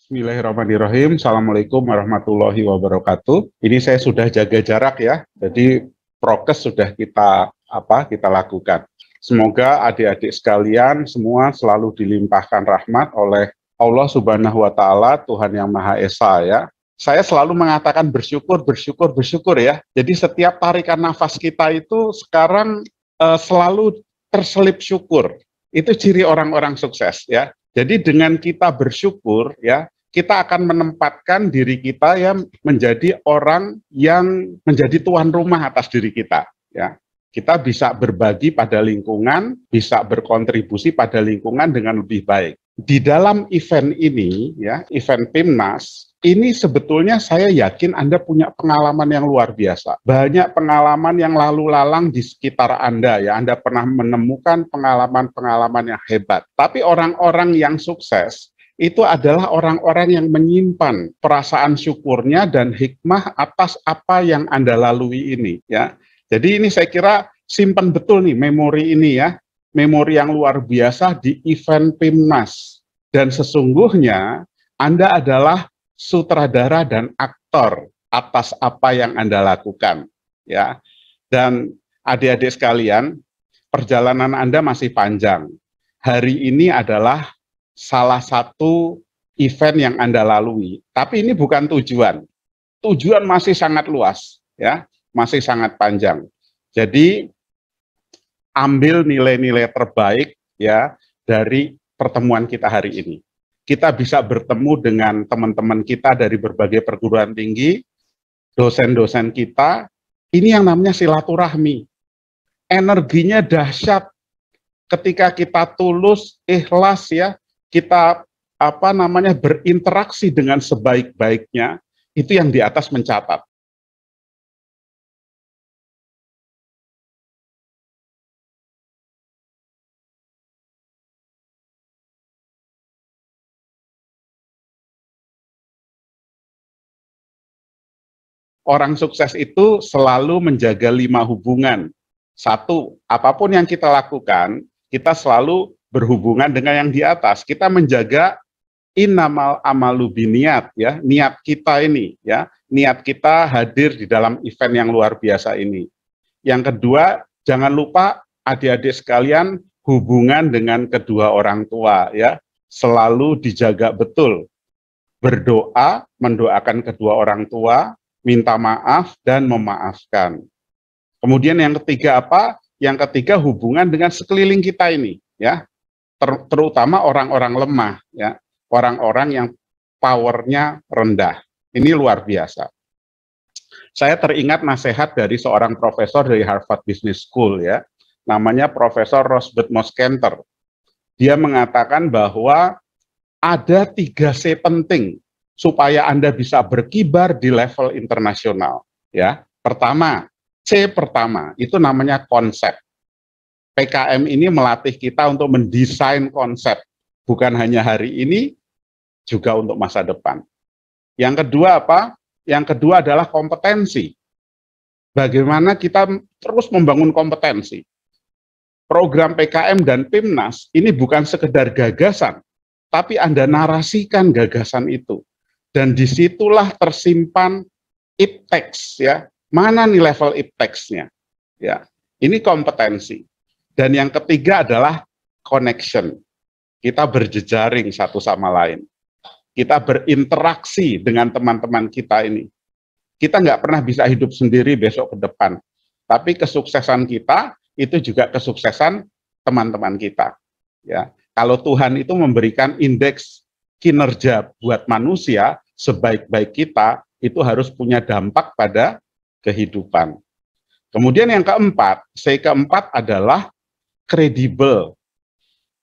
Bismillahirrahmanirrahim. Assalamualaikum warahmatullahi wabarakatuh. Ini saya sudah jaga jarak ya. Jadi prokes sudah kita lakukan. Semoga adik-adik sekalian semua selalu dilimpahkan rahmat oleh Allah Subhanahu wa taala, Tuhan yang Maha Esa ya. Saya selalu mengatakan bersyukur, bersyukur, bersyukur ya. Jadi setiap tarikan nafas kita itu sekarang selalu terselip syukur. Itu ciri orang-orang sukses ya. Jadi dengan kita bersyukur ya, kita akan menempatkan diri kita yang menjadi orang yang menjadi tuan rumah atas diri kita ya. Kita bisa berbagi pada lingkungan, bisa berkontribusi pada lingkungan dengan lebih baik. Di dalam event ini ya, event PIMNAS ini sebetulnya saya yakin Anda punya pengalaman yang luar biasa. Banyak pengalaman yang lalu lalang di sekitar Anda ya. Anda pernah menemukan pengalaman-pengalaman yang hebat. Tapi orang-orang yang sukses itu adalah orang-orang yang menyimpan perasaan syukurnya dan hikmah atas apa yang Anda lalui ini ya. Jadi ini saya kira simpan betul nih memori ini ya, memori yang luar biasa di event PIMNAS. Dan sesungguhnya Anda adalah sutradara dan aktor atas apa yang Anda lakukan ya. Dan adik-adik sekalian, perjalanan Anda masih panjang. Hari ini adalah salah satu event yang Anda lalui. Tapi ini bukan tujuan. Tujuan masih sangat luas, ya, masih sangat panjang. Jadi ambil nilai-nilai terbaik ya dari pertemuan kita hari ini. Kita bisa bertemu dengan teman-teman kita dari berbagai perguruan tinggi, dosen-dosen kita. Ini yang namanya silaturahmi. Energinya dahsyat ketika kita tulus, ikhlas ya. Kita berinteraksi dengan sebaik-baiknya, itu yang di atas mencatat. Orang sukses itu selalu menjaga 5 hubungan. 1, apapun yang kita lakukan, kita selalu berhubungan dengan yang di atas. Kita menjaga innamal amalu biniat ya, niat kita ini ya, niat kita hadir di dalam event yang luar biasa ini. Yang kedua, jangan lupa adik-adik sekalian hubungan dengan kedua orang tua ya, selalu dijaga betul. Berdoa, mendoakan kedua orang tua, minta maaf dan memaafkan. Kemudian yang ketiga apa? Yang ketiga hubungan dengan sekeliling kita ini ya. Terutama orang-orang lemah ya, orang-orang yang powernya rendah. Ini luar biasa. Saya teringat nasihat dari seorang profesor dari Harvard Business School ya, namanya Profesor Rosbert Moskenter. Dia mengatakan bahwa ada 3C penting supaya Anda bisa berkibar di level internasional ya. Pertama, C pertama itu namanya konsep. PKM ini melatih kita untuk mendesain konsep, bukan hanya hari ini, juga untuk masa depan. Yang kedua apa? Yang kedua adalah kompetensi. Bagaimana kita terus membangun kompetensi. Program PKM dan PIMNAS ini bukan sekedar gagasan, tapi Anda narasikan gagasan itu. Dan disitulah tersimpan iptex ya. Mana nih level iptex-nya? Ya, ini kompetensi. Dan yang ketiga adalah connection. Kita berjejaring satu sama lain. Kita berinteraksi dengan teman-teman kita ini. Kita nggak pernah bisa hidup sendiri besok ke depan. Tapi kesuksesan kita itu juga kesuksesan teman-teman kita. Ya, kalau Tuhan itu memberikan indeks kinerja buat manusia, sebaik-baik kita, itu harus punya dampak pada kehidupan. Kemudian yang keempat, C keempat adalah kredibel.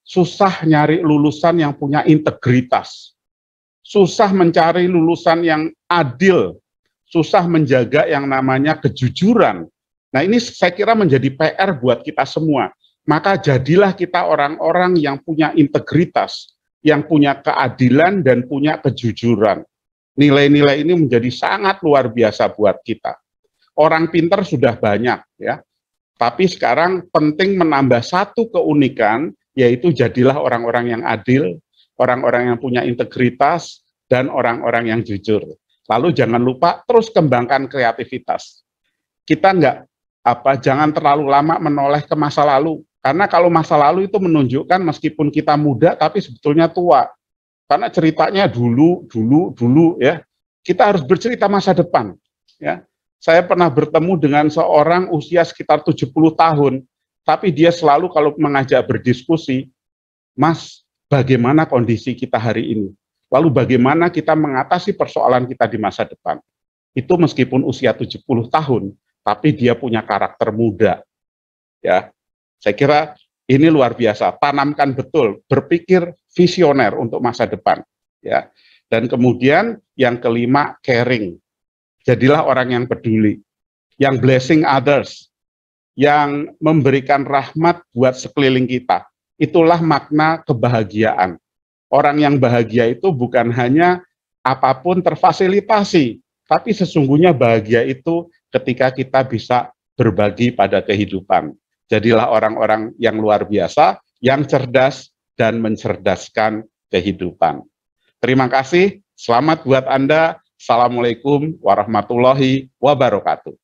Susah nyari lulusan yang punya integritas. Susah mencari lulusan yang adil. Susah menjaga yang namanya kejujuran. Nah ini saya kira menjadi PR buat kita semua. Maka jadilah kita orang-orang yang punya integritas, yang punya keadilan dan punya kejujuran. Nilai-nilai ini menjadi sangat luar biasa buat kita. Orang pintar sudah banyak ya. Tapi sekarang penting menambah satu keunikan, yaitu jadilah orang-orang yang adil, orang-orang yang punya integritas, dan orang-orang yang jujur. Lalu jangan lupa terus kembangkan kreativitas. Kita jangan terlalu lama menoleh ke masa lalu, karena kalau masa lalu itu menunjukkan meskipun kita muda tapi sebetulnya tua. Karena ceritanya dulu ya. Kita harus bercerita masa depan, ya. Saya pernah bertemu dengan seorang usia sekitar 70 tahun, tapi dia selalu kalau mengajak berdiskusi, Mas, bagaimana kondisi kita hari ini? Lalu bagaimana kita mengatasi persoalan kita di masa depan? Itu meskipun usia 70 tahun, tapi dia punya karakter muda. Ya, saya kira ini luar biasa. Tanamkan betul, berpikir visioner untuk masa depan. Ya, dan kemudian yang kelima, caring. Jadilah orang yang peduli, yang blessing others, yang memberikan rahmat buat sekeliling kita. Itulah makna kebahagiaan. Orang yang bahagia itu bukan hanya apapun terfasilitasi, tapi sesungguhnya bahagia itu ketika kita bisa berbagi pada kehidupan. Jadilah orang-orang yang luar biasa, yang cerdas dan mencerdaskan kehidupan. Terima kasih, selamat buat Anda. Assalamualaikum warahmatullahi wabarakatuh.